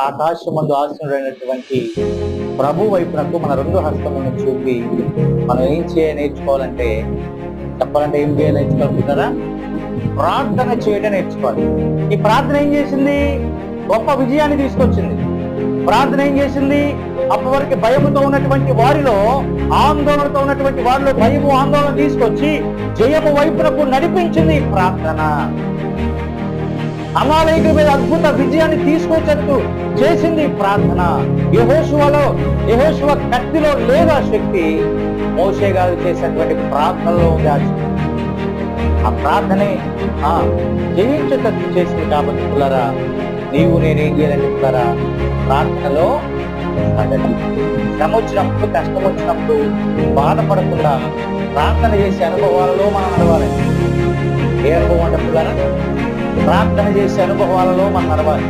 ఆకాశమందు ఆసీనుడైనటువంటి ప్రభు వైపునకు మన రెండు హస్తములను చూపి మనం ఏం నేర్చుకోవాలంటే చెప్పాలంటే ఏం నేర్చుకోవాలనుకుంటారా? ప్రార్థన చేయడం నేర్చుకోవాలి. ఈ ప్రార్థన ఏం చేసింది? గొప్ప విజయాన్ని తీసుకొచ్చింది. ప్రార్థన ఏం చేసింది? అప్పటి వరకు భయముతో ఉన్నటువంటి వారిలో, ఆందోళనతో ఉన్నటువంటి వారిలో భయము ఆందోళన తీసుకొచ్చి జయము వైపునకు నడిపించింది ఈ ప్రార్థన. అమాలేకు మీద అద్భుత విజయాన్ని తీసుకొచ్చేట్టు చేసింది ప్రార్థన. యెహోషువ కత్తిలో లేదా శక్తి మోషే గారు చేసినటువంటి ప్రార్థనలో ఉంది. ఆ ప్రార్థనే జయించేటట్టు చేసింది. కాబట్టి పుల్లరా, నీవు నేనేం చేయాలంటే పుల్లరా, ప్రార్థనలో శ్రమ వచ్చినప్పుడు, కష్టం వచ్చినప్పుడు బాధపడకుండా ప్రార్థన చేసే అనుభవాలలో మనం నడవాలి. ఏ అనుభవం అంటే పుల్లరా? ప్రార్థన చేసే అనుభవాలలో మనం నడవాలి.